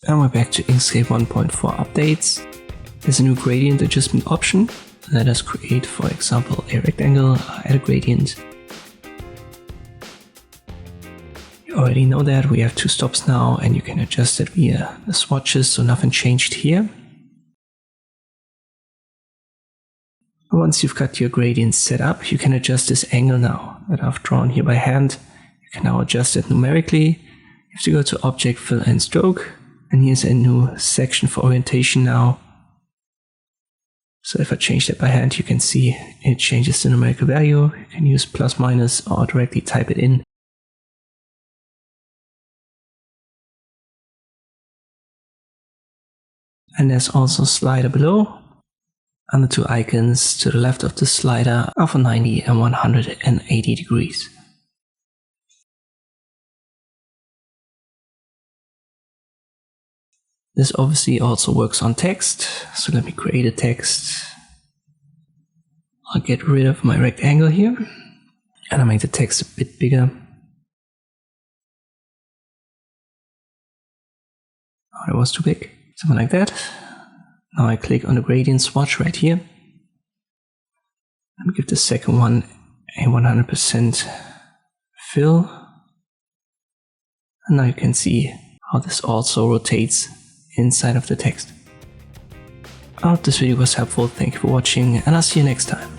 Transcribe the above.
And we're back to Inkscape 1.4 updates. There's a new gradient adjustment option. Let us create, for example, a rectangle, add a gradient. You already know that we have 2 stops now, and you can adjust it via the swatches, so nothing changed here. Once you've got your gradient set up, you can adjust this angle now that I've drawn here by hand. You can now adjust it numerically. You have to go to Object, Fill and Stroke, and here's a new section for orientation now. So if I change that by hand, you can see it changes the numerical value. You can use plus, minus, or directly type it in. And there's also a slider below. And the 2 icons to the left of the slider are for 90 and 180 degrees. This obviously also works on text, so let me create a text. I'll get rid of my rectangle here, and I'll make the text a bit bigger. Oh, that was too big. Something like that. Now I click on the gradient swatch right here. And give the second one a 100% fill. And now you can see how this also rotates inside of the text. I hope this video was helpful. Thank you for watching, and I'll see you next time.